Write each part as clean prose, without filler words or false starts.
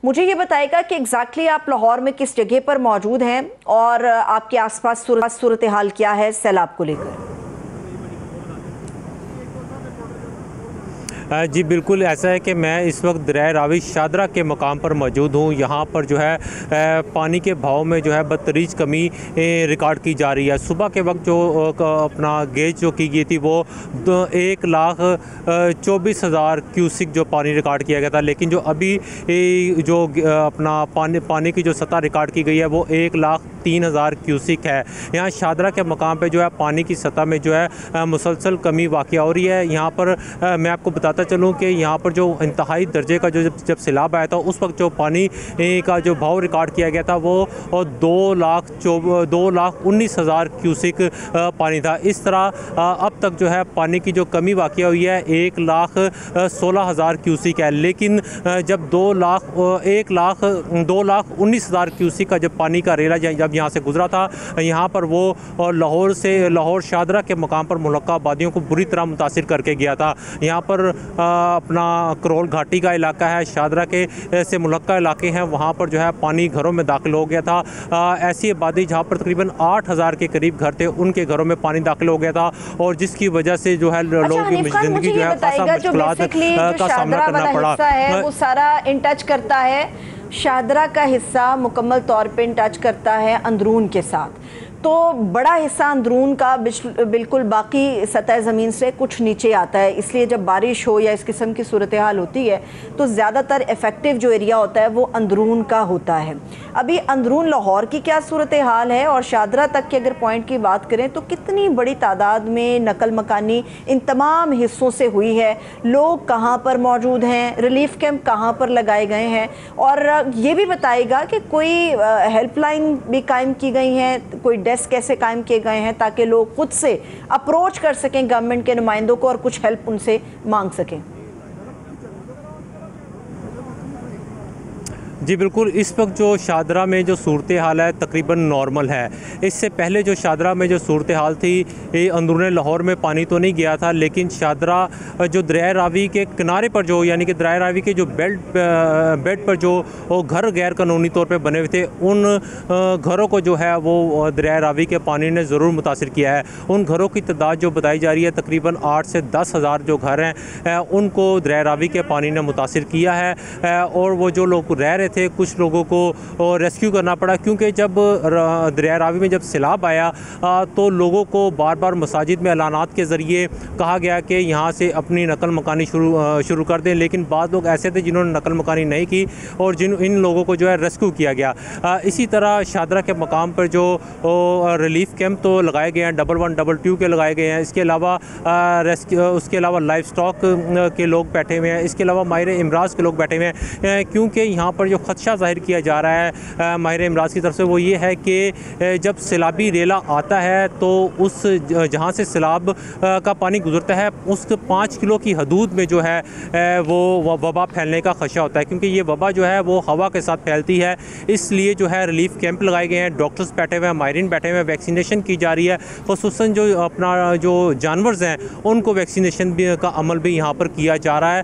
मुझे ये बताएगा कि एग्जैक्टली आप लाहौर में किस जगह पर मौजूद हैं और आपके आसपास सूरत हाल क्या है सैलाब को लेकर। जी बिल्कुल ऐसा है कि मैं इस वक्त दरिया रावी शादरा के मकाम पर मौजूद हूँ। यहाँ पर जो है पानी के बहाव में जो है बदतरीज कमी रिकॉर्ड की जा रही है। सुबह के वक्त जो अपना गेज जो की गई थी वो 1,24,000 क्यूसिक जो पानी रिकॉर्ड किया गया था, लेकिन जो अभी जो अपना पानी की जो सतह रिकॉर्ड की गई है वो 1,03,000 क्यूसिक है। यहाँ शादरा के मकाम पर जो है पानी की सतह में जो है मुसलसल कमी वाक़या हो रही है। यहाँ पर मैं आपको बताता चलूँ कि यहाँ पर जो इंतहाई दर्जे का जो जब सैलाब आया था उस वक्त जो पानी का जो बहाव रिकॉर्ड किया गया था वो 2,19,000 क्यूसिक पानी था। इस तरह अब तक जो है पानी की जो कमी वाक़या हुई है 1,16,000 क्यूसिक है, लेकिन जब 2,19,000 क्यूसिक का जब पानी का रेला जब यहाँ से गुजरा था, यहाँ पर वो लाहौर शादरा के मकाम पर मुल्का आबादियों को बुरी तरह मुतासिर करके गया था। यहाँ पर अपना करोल घाटी का इलाका है, शादरा के से मुल्का इलाके हैं, वहाँ पर जो है पानी घरों में दाखिल हो गया था। ऐसी आबादी जहाँ पर तकरीबन 8,000 के करीब घर थे उनके घरों में पानी दाखिल हो गया था और जिसकी वजह से जो है लोगों की ज़िंदगी जो है खासा मुश्किलात का सामना करना पड़ा। वो सारा इन टच करता है, शादरा का हिस्सा मुकम्मल तौर पे इन टच करता है अंदरून के साथ, तो बड़ा हिस्सा अंदरून का बिल्कुल बाकी सतह ज़मीन से कुछ नीचे आता है। इसलिए जब बारिश हो या इस किस्म की सूरत हाल होती है तो ज़्यादातर इफ़ेक्टिव जो एरिया होता है वो अंदरून का होता है। अभी अंदरून लाहौर की क्या सूरत हाल है और शादरा तक के अगर पॉइंट की बात करें तो कितनी बड़ी तादाद में नकल मकानी इन तमाम हिस्सों से हुई है, लोग कहाँ पर मौजूद हैं, रिलीफ कैंप कहाँ पर लगाए गए हैं, और ये भी बताएगा कि कोई हेल्पलाइन भी कायम की गई हैं, कोई डेस्क कैसे कायम किए गए हैं ताकि लोग खुद से अप्रोच कर सकें गवर्नमेंट के नुमाइंदों को और कुछ हेल्प उनसे मांग सकें। जी बिल्कुल, इस वक्त जो शादरा में जो सूरत हाल है तकरीबन नॉर्मल है। इससे पहले जो शादरा में जो सूरत हाल थी, अंदरून लाहौर में पानी तो नहीं गया था, लेकिन शादरा जो दरिया रावी के किनारे पर जो यानी कि दरिया रावी के जो बेड पर जो घर गैर कानूनी तौर पे बने हुए थे उन घरों को जो है वो दरिया रावी के पानी ने ज़रूर मुतासिर किया है। उन घरों की तादाद जो बताई जा रही है तकरीबन 8 से 10 हज़ार जो घर हैं उनको दरिया रावी के पानी ने मुतासिर किया है। और वो जो लोग रह रहे थे कुछ लोगों को रेस्क्यू करना पड़ा, क्योंकि जब दरिया रावी में जब सैलाब आया तो लोगों को बार बार मसाजिद में ऐलानात के ज़रिए कहा गया कि यहाँ से अपनी नकल मकानी शुरू कर दें, लेकिन बाद लोग ऐसे थे जिन्होंने नकल मकानी नहीं की और इन लोगों को जो है रेस्क्यू किया गया। इसी तरह शादरा के मकाम पर जो रिलीफ कैंप तो लगाए गए हैं, 1112 के लगाए गए हैं। इसके अलावा उसके अलावा लाइफ स्टॉक के लोग बैठे हुए हैं, इसके अलावा माहिर इमराज के लोग बैठे हुए हैं, क्योंकि यहाँ पर जो खदशा जाहिर किया जा रहा है माहिर इमराज की तरफ से वो ये है कि जब सैलाबी रेला आता है तो उस जहाँ से सैलाब का पानी गुजरता है उस 5 किलो की हदूद में जो है वो वबा फैलने का खदशा होता है, क्योंकि ये वबा जो है वो हवा के साथ फैलती है। इसलिए जो है रिलीफ कैंप लगाए गए हैं, डॉक्टर्स बैठे हुए हैं, माहिरीन बैठे हुए हैं, वैक्सीनेशन की जा रही है। खुसूसन जो अपना जो जानवर हैं उनको वैक्सीनेशन का अमल भी यहाँ पर किया जा रहा है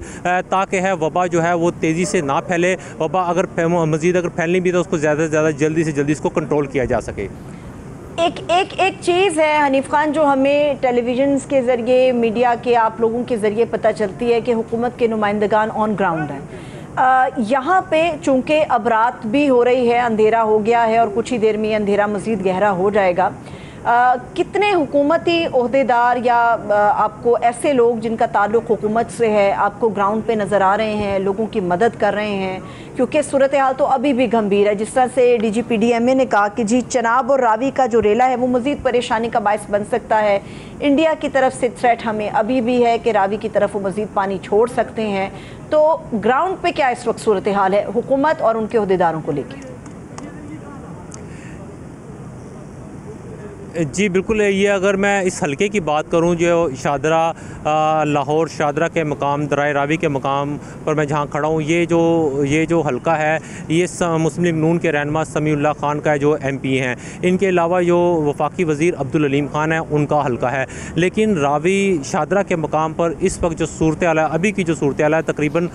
ताकि है वबा जो है वो तेज़ी से ना फैले। वबा अगर मज़ीद अगर फैलनी भी तो उसको ज़्यादा से ज़्यादा जल्दी से जल्दी इसको कंट्रोल किया जा सके। एक चीज़ है हनीफ खान जो हमें टेलीविज़न के ज़रिए, मीडिया के आप लोगों के ज़रिए पता चलती है कि हुकूमत के नुमाइंदगान ऑन ग्राउंड हैं। यहाँ पे चूँकि अब रात भी हो रही है, अंधेरा हो गया है और कुछ ही देर में अंधेरा मज़ीद गहरा हो जाएगा। कितने हुकूमती ओहदेदार या आपको ऐसे लोग जिनका ताल्लुक़ हुकूमत से है आपको ग्राउंड पे नज़र आ रहे हैं, लोगों की मदद कर रहे हैं? क्योंकि सूरत हाल तो अभी भी गंभीर है। जिस तरह से DGPDMA ने कहा कि जी चनाब और रावी का जो रेला है वो मज़ीद परेशानी का बायस बन सकता है। इंडिया की तरफ से थ्रेट हमें अभी भी है कि रावी की तरफ वो मज़ीद पानी छोड़ सकते हैं। तो ग्राउंड पे क्या इस वक्त सूरत हाल है हुकूमत और उनके ओहदेदारों को लेकर? जी बिल्कुल, ये अगर मैं इस हलके की बात करूं, जो शादरा लाहौर शादरा के मकाम दराए रावी के मकाम पर मैं जहां खड़ा हूं, ये जो हलका है ये मुस्लिम लीग नून के रहनुमा समीउल्लाह खान का जो MP हैं, इनके अलावा जो वफाकी वज़ीर अब्दुल अलीम खान है उनका हलका है। लेकिन रावी शादरा के मकाम पर इस वक्त जो सूरत हाल है, अभी की जो सूरत हाल है, तकरीबन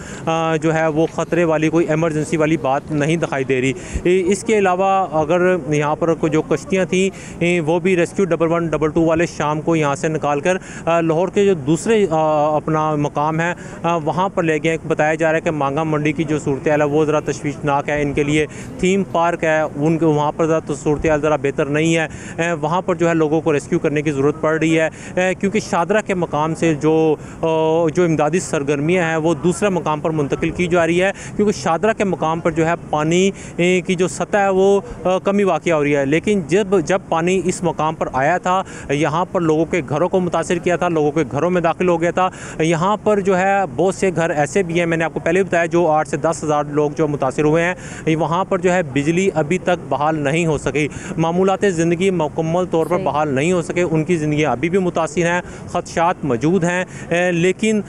जो है वो ख़तरे वाली, कोई एमरजेंसी वाली बात नहीं दिखाई दे रही। इसके अलावा अगर यहाँ पर जो कश्तियाँ थी वो भी रेस्क्यू 11, 22 वाले शाम को यहाँ से निकाल कर लाहौर के जो दूसरे अपना मकाम है वहाँ पर ले गए। बताया जा रहा है कि मांगा मंडी की जो सूरत हाल है वो ज़रा तशवीशनाक है इनके लिए। थीम पार्क है उनके, वहाँ पर ज़रा तो सूरत हाल ज़रा बेहतर नहीं है। वहाँ पर जो है लोगों को रेस्क्यू करने की ज़रूरत पड़ रही है, क्योंकि शादरा के मकाम से जो इमदादी सरगर्मियाँ हैं वो दूसरे मकाम पर मुंतकिल की जा रही है, क्योंकि शादरा के मकाम पर जो है पानी की जो सतह है वो कमी वाक़या हो रही है। लेकिन जब पानी इस मकाम पर आया था, यहाँ पर लोगों के घरों को मुतासिर किया था, लोगों के घरों में दाखिल हो गया था। यहाँ पर जो है बहुत से घर ऐसे भी हैं, मैंने आपको पहले भी बताया, जो 8 से 10 हज़ार लोग जो मुतासिर हुए हैं। वहाँ पर जो है बिजली अभी तक बहाल नहीं हो सकी, मामूलात ज़िंदगी मुकम्मल तौर पर बहाल नहीं हो सके, उनकी ज़िंदगी अभी भी मुतासिर हैं, ख़दशात मौजूद हैं। लेकिन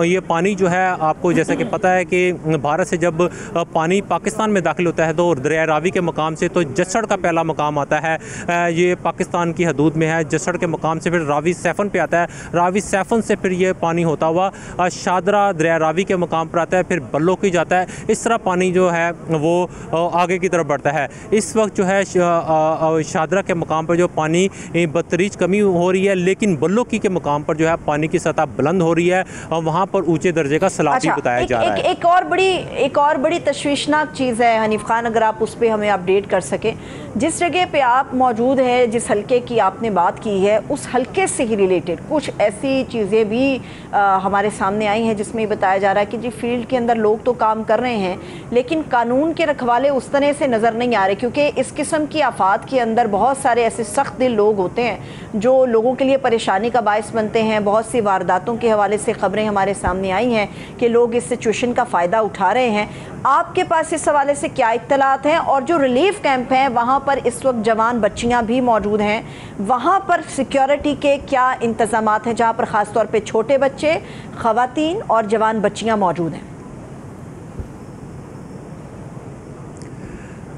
ये पानी जो है, आपको जैसा कि पता है कि भारत से जब पानी पाकिस्तान में दाखिल होता है तो दरिया रावी के मकाम से तो जसड़ का पहला मकाम आता है, ये पाकिस्तान की हदूद में है। जसड़ के मकाम से फिर रावी सैफन पे आता है, रावी सैफन से फिर ये पानी होता हुआ शादरा दरिया रावी के मकाम पर आता है, फिर बल्लो की जाता है। इस तरह पानी जो है वो आगे की तरफ बढ़ता है। इस वक्त जो है शादरा के मकाम पर जो पानी बदतरीज कमी हो रही है, लेकिन बल्लो की के मकाम पर जो है पानी की सतह बुलंद हो रही है और वहाँ पर ऊँचे दर्जे का सैलाब बताया जा रहा है। एक और बड़ी तशवीशनाक चीज़ है हनीफ खान, अगर आप उस पर हमें अपडेट कर सकें। जिस जगह पे आप मौजूद है, जिस हलके की आपने बात की है, उस हलके से ही रिलेटेड कुछ ऐसी चीज़ें भी हमारे सामने आई हैं जिसमें बताया जा रहा है कि जी फील्ड के अंदर लोग तो काम कर रहे हैं लेकिन कानून के रखवाले उस तरह से नज़र नहीं आ रहे, क्योंकि इस किस्म की आफात के अंदर बहुत सारे ऐसे सख्त दिल लोग होते हैं जो लोगों के लिए परेशानी का बायस बनते हैं। बहुत सी वारदातों के हवाले से खबरें हमारे सामने आई हैं कि लोग इस सिचुएशन का फ़ायदा उठा रहे हैं। आपके पास इस हवाले से क्या इत्तलात हैं? और जो रिलीफ कैंप हैं वहाँ पर इस वक्त जवान बच्चियाँ भी मौजूद हैं, वहाँ पर सिक्योरिटी के क्या इंतज़ामात हैं जहाँ पर ख़ास तौर पे छोटे बच्चे, ख़वातीन और जवान बच्चियाँ मौजूद हैं?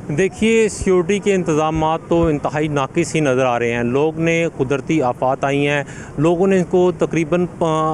देखिए, सिक्योरिटी के इंतज़ामात तो इंतहाई नाकिस ही नज़र आ रहे हैं। लोग ने कुदरती आफात आई हैं, लोगों ने इनको तकरीबन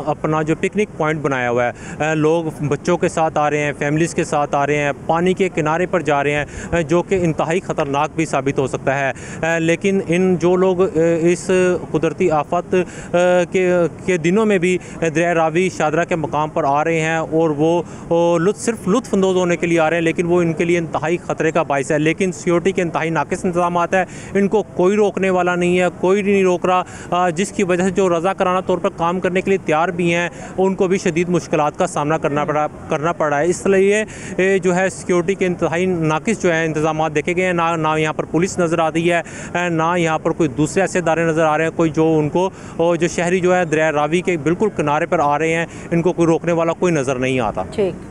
अपना जो पिकनिक पॉइंट बनाया हुआ है, लोग बच्चों के साथ आ रहे हैं, फैमिलीज़ के साथ आ रहे हैं, पानी के किनारे पर जा रहे हैं, जो कि इंतहाई ख़तरनाक भी साबित हो सकता है। लेकिन इन जो लोग इस कुदरती आफत के दिनों में भी दरिया रावी शादरा के मकाम पर आ रहे हैं और वो सिर्फ लुत्फ़अंदोज़ होने के लिए आ रहे हैं, लेकिन वो इनके लिए इंतहाई ख़तरे का बायस है। लेकिन सिक्योरिटी के इंतहाई नाकिस इंतज़ामात है, इनको कोई रोकने वाला नहीं है, कोई नहीं रोक रहा, जिसकी वजह से जो रज़ाकाराना तौर पर काम करने के लिए तैयार भी हैं उनको भी शदीद मुश्किलात का सामना करना पड़ा है। इसलिए जो है सिक्योरिटी के इंतहाई नाकिस जो है इंतज़ामात देखे गए हैं। ना यहाँ पर पुलिस नज़र आती है, ना यहाँ पर कोई दूसरे ऐसे इदारे नज़र आ रहे हैं, कोई जो उनको जो शहरी जो है दरिया रावी के बिल्कुल किनारे पर आ रहे हैं, इनको कोई रोकने वाला कोई नज़र नहीं आता। ठीक।